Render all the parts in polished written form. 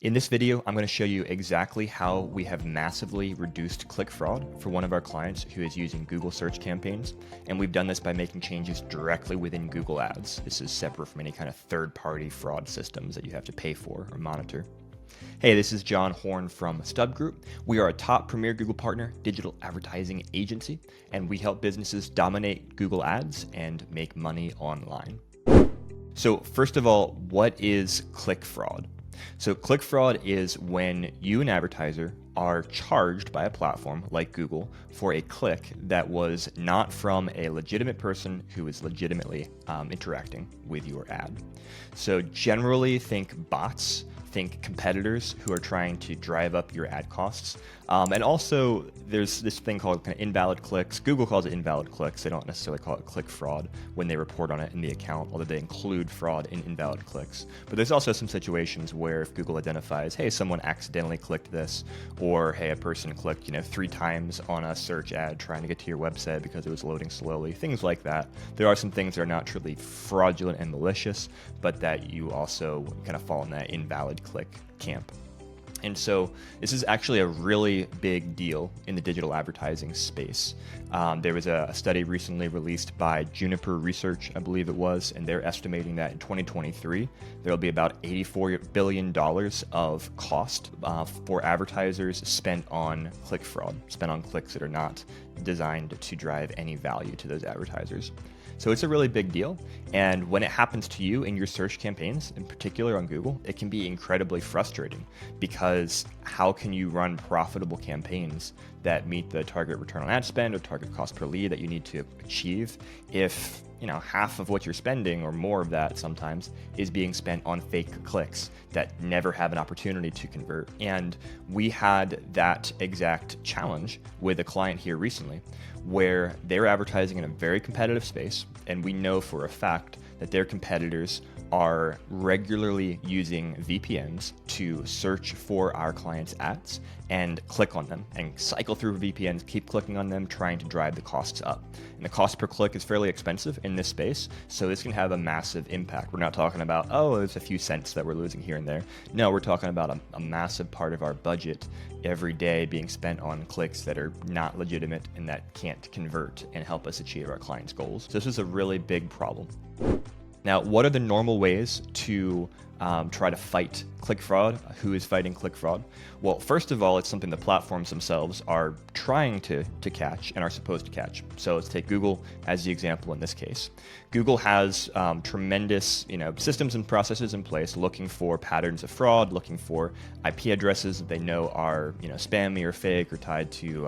In this video, I'm going to show you exactly how we have massively reduced click fraud for one of our clients who is using Google search campaigns. And we've done this by making changes directly within Google Ads. This is separate from any kind of third-party fraud systems that you have to pay for or monitor. Hey, this is John Horn from Stub Group. We are a top premier Google partner digital advertising agency, and we help businesses dominate Google Ads and make money online. So first of all, what is click fraud? So click fraud is when you, an advertiser, are charged by a platform like Google for a click that was not from a legitimate person who is legitimately interacting with your ad. So generally think bots, think competitors who are trying to drive up your ad costs. And also there's this thing called kind of invalid clicks. Google calls it invalid clicks. They don't necessarily call it click fraud when they report on it in the account, although they include fraud in invalid clicks. But there's also some situations where if Google identifies, hey, someone accidentally clicked this, or hey, a person clicked 3 times on a search ad trying to get to your website because it was loading slowly, things like that. There are some things that are not truly fraudulent and malicious, but that you also kind of fall in that invalid click camp. And so this is actually a really big deal in the digital advertising space. There was a study recently released by Juniper Research, I believe it was, and they're estimating that in 2023, there will be about $84 billion of cost for advertisers spent on click fraud, spent on clicks that are not designed to drive any value to those advertisers. So it's a really big deal. And when it happens to you in your search campaigns, in particular on Google, it can be incredibly frustrating because how can you run profitable campaigns that meet the target return on ad spend or target cost per lead that you need to achieve if half of what you're spending or more of that sometimes is being spent on fake clicks that never have an opportunity to convert. And we had that exact challenge with a client here recently where they're advertising in a very competitive space, and we know for a fact that their competitors are regularly using VPNs to search for our clients' ads and click on them and cycle through VPNs, keep clicking on them, trying to drive the costs up. And the cost per click is fairly expensive in this space, so this can have a massive impact. We're not talking about, oh, there's a few cents that we're losing here and there. No, we're talking about a massive part of our budget every day being spent on clicks that are not legitimate and that can't convert and help us achieve our clients' goals. So this is a really big problem. Now, what are the normal ways to try to fight click fraud? Who is fighting click fraud? Well, first of all, it's something the platforms themselves are trying to catch and are supposed to catch. So let's take Google as the example in this case. Google has tremendous systems and processes in place looking for patterns of fraud, looking for IP addresses that they know are spammy or fake or tied to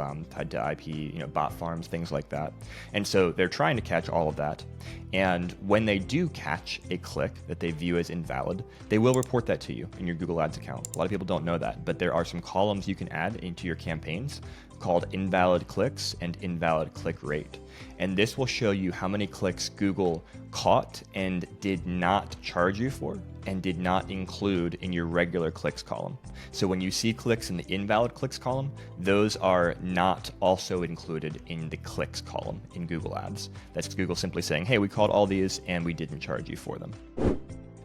IP bot farms, things like that. And so they're trying to catch all of that. And when they do catch a click that they view as invalid, they will report that to you in your Google Ads account. A lot of people don't know that, but there are some columns you can add into your campaigns called invalid clicks and invalid click rate. And this will show you how many clicks Google caught and did not charge you for and did not include in your regular clicks column. So when you see clicks in the invalid clicks column, those are not also included in the clicks column in Google Ads. That's Google simply saying, hey, we caught all these and we didn't charge you for them.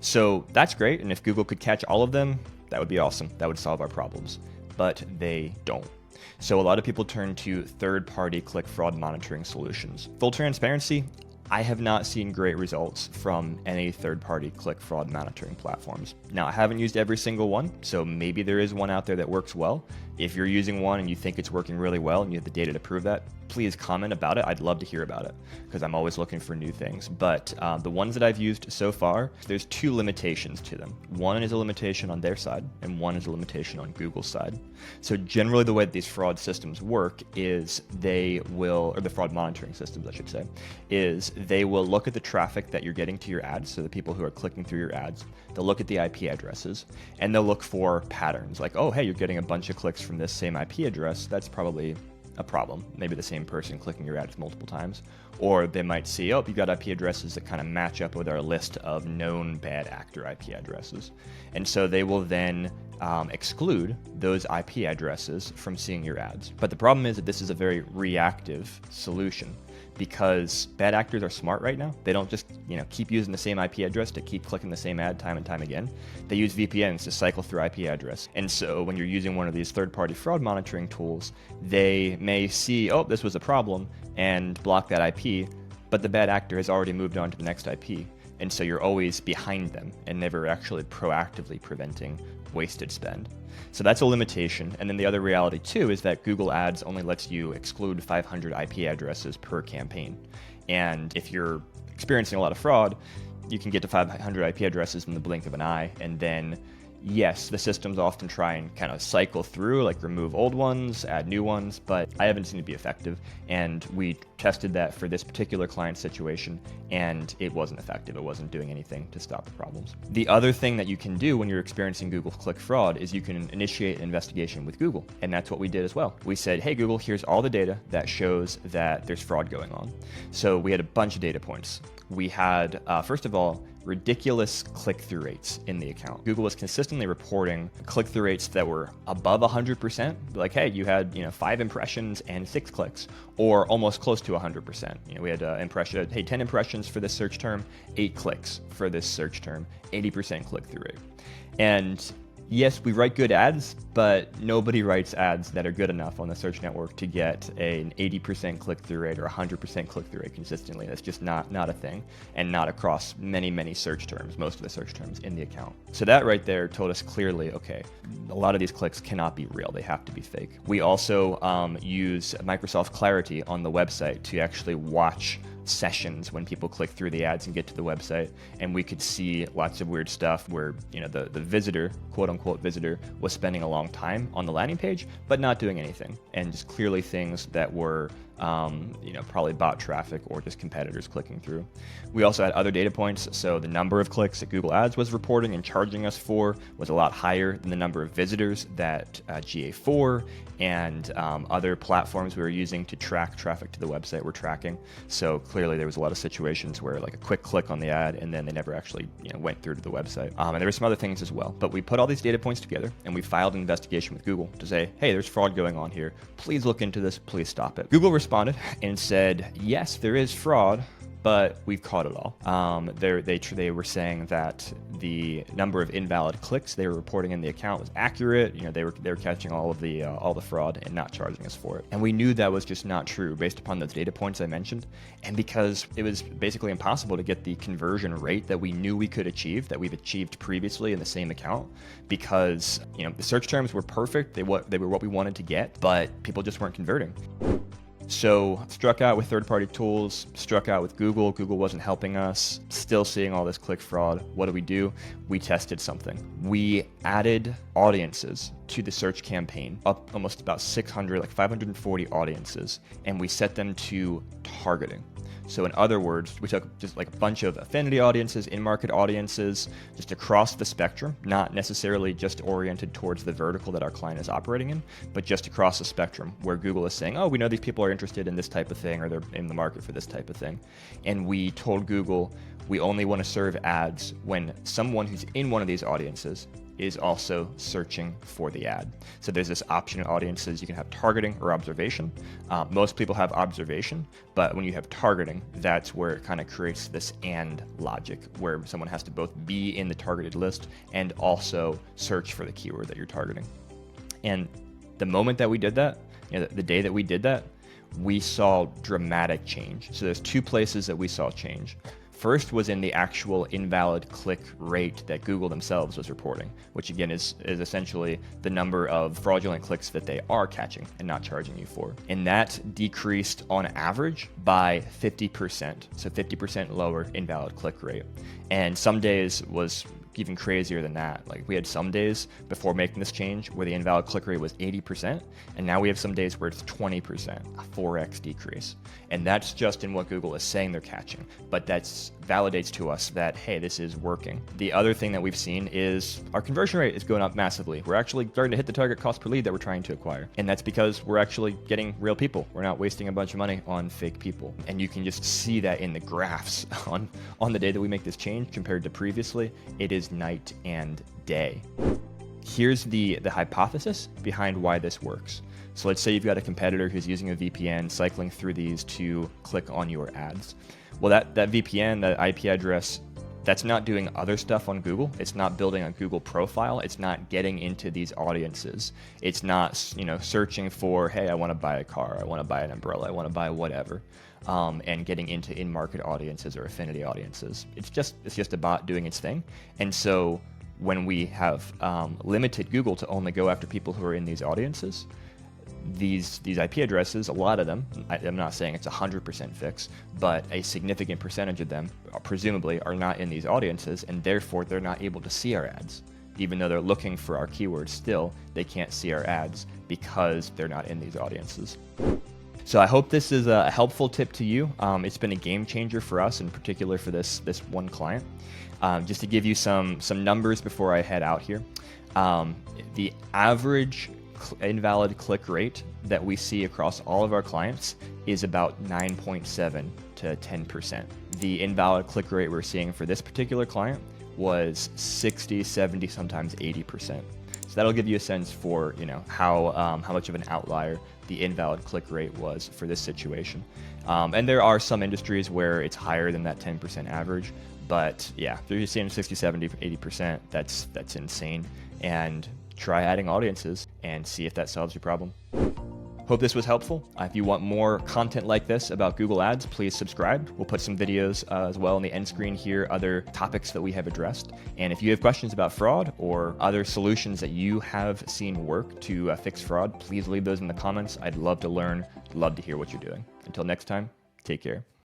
So that's great, and if Google could catch all of them, that would be awesome. That would solve our problems, but they don't. So a lot of people turn to third-party click fraud monitoring solutions. Full transparency, I have not seen great results from any third-party click fraud monitoring platforms. Now, I haven't used every single one, so maybe there is one out there that works well. If you're using one and you think it's working really well and you have the data to prove that, please comment about it. I'd love to hear about it because I'm always looking for new things. But the ones that I've used so far, there's 2 limitations to them. One is a limitation on their side and one is a limitation on Google's side. So generally the way that these fraud systems work is the fraud monitoring systems, I should say, is they will look at the traffic that you're getting to your ads, so the people who are clicking through your ads. They'll look at the IP addresses and they'll look for patterns like, oh, hey, you're getting a bunch of clicks from this same IP address. That's probably a problem. Maybe the same person clicking your ads multiple times. Or they might see, oh, you got IP addresses that kind of match up with our list of known bad actor IP addresses. And so they will then exclude those IP addresses from seeing your ads. But the problem is that this is a very reactive solution, because bad actors are smart right now. They don't just keep using the same IP address to keep clicking the same ad time and time again. They use VPNs to cycle through IP address. And so when you're using one of these third-party fraud monitoring tools, they may see, oh, this was a problem, and block that IP, but the bad actor has already moved on to the next IP. And so you're always behind them and never actually proactively preventing wasted spend. So that's a limitation. And then the other reality too is that Google Ads only lets you exclude 500 IP addresses per campaign. And if you're experiencing a lot of fraud, you can get to 500 IP addresses in the blink of an eye. And then yes, the systems often try and kind of cycle through, like remove old ones, add new ones, but I haven't seen it be effective. And we tested that for this particular client situation, and it wasn't effective. It wasn't doing anything to stop the problems. The other thing that you can do when you're experiencing Google click fraud is you can initiate an investigation with Google. And that's what we did as well. We said, hey, Google, here's all the data that shows that there's fraud going on. So we had a bunch of data points. We had, first of all, ridiculous click-through rates in the account. Google was consistently reporting click-through rates that were above 100%. Like, hey, you had 5 impressions and 6 clicks, or almost close to 100%. We had 10 impressions for this search term, 8 clicks for this search term, 80% click-through rate. And yes, we write good ads, but nobody writes ads that are good enough on the search network to get an 80% click-through rate or 100% click-through rate consistently. That's just not a thing, and not across many search terms, most of the search terms in the account. So that right there told us clearly, okay, a lot of these clicks cannot be real. They have to be fake. We also use Microsoft Clarity on the website to actually watch sessions when people click through the ads and get to the website, and we could see lots of weird stuff where the visitor, quote unquote visitor, was spending a long time on the landing page but not doing anything, and just clearly things that were probably bot traffic or just competitors clicking through. We also had other data points. So the number of clicks that Google Ads was reporting and charging us for was a lot higher than the number of visitors that GA4 and other platforms we were using to track traffic to the website were tracking. So clearly there was a lot of situations where like a quick click on the ad and then they never actually went through to the website. And there were some other things as well. But we put all these data points together and we filed an investigation with Google to say, hey, there's fraud going on here. Please look into this. Please stop it. Google responded and said, yes, there is fraud, but we've caught it all. They were saying that the number of invalid clicks they were reporting in the account was accurate. They were catching all the fraud and not charging us for it. And we knew that was just not true based upon those data points I mentioned, and because it was basically impossible to get the conversion rate that we knew we could achieve, that we've achieved previously in the same account, because the search terms were perfect. They were what we wanted to get, but people just weren't converting. So struck out with third-party tools, struck out with Google. Google wasn't helping us, still seeing all this click fraud. What do? We tested something. We added audiences to the search campaign, up almost about 600, like 540 audiences, and we set them to targeting. So in other words, we took just like a bunch of affinity audiences, in-market audiences, just across the spectrum, not necessarily just oriented towards the vertical that our client is operating in, but just across the spectrum where Google is saying, oh, we know these people are interested in this type of thing, or they're in the market for this type of thing. And we told Google, we only want to serve ads when someone who's in one of these audiences is also searching for the ad. So there's this option in audiences. You can have targeting or observation. Most people have observation, but when you have targeting, that's where it kind of creates this and logic, where someone has to both be in the targeted list and also search for the keyword that you're targeting. And the moment that we did that, the day that we did that, we saw dramatic change. So there's 2 places that we saw change. First was in the actual invalid click rate that Google themselves was reporting, which again is essentially the number of fraudulent clicks that they are catching and not charging you for. And that decreased on average by 50%, so 50% lower invalid click rate. And some days was even crazier than that. Like we had some days before making this change where the invalid click rate was 80%, and now we have some days where it's 20%, a 4x decrease. And that's just in what Google is saying they're catching, but that validates to us that, hey, this is working. The other thing that we've seen is our conversion rate is going up massively. We're actually starting to hit the target cost per lead that we're trying to acquire. And that's because we're actually getting real people. We're not wasting a bunch of money on fake people. And you can just see that in the graphs on the day that we make this change compared to previously. It is night and day. Here's the hypothesis behind why this works. So let's say you've got a competitor who's using a VPN, cycling through these to click on your ads. Well, that VPN, that IP address, that's not doing other stuff on Google. It's not building a Google profile. It's not getting into these audiences. It's not, searching for, hey, I want to buy a car, I want to buy an umbrella, I want to buy whatever, and getting into in-market audiences or affinity audiences. It's just a bot doing its thing. And so when we have limited Google to only go after people who are in these audiences, these IP addresses, a lot of them, I'm not saying it's 100% fix, but a significant percentage of them presumably are not in these audiences, and therefore they're not able to see our ads. Even though they're looking for our keywords still, they can't see our ads because they're not in these audiences. So I hope this is a helpful tip to you. It's been a game changer for us, in particular for this one client. Just to give you some numbers before I head out here. The average invalid click rate that we see across all of our clients is about 9.7 to 10%. The invalid click rate we're seeing for this particular client was 60, 70, sometimes 80%. So that'll give you a sense for how much of an outlier the invalid click rate was for this situation. And there are some industries where it's higher than that 10% average, but yeah, if you're seeing 60, 70, 80%, that's insane. And try adding audiences and see if that solves your problem. Hope this was helpful. If you want more content like this about Google Ads, please subscribe. We'll put some videos as well on the end screen here, other topics that we have addressed. And if you have questions about fraud or other solutions that you have seen work to fix fraud, please leave those in the comments. I'd love to learn, love to hear what you're doing. Until next time, take care.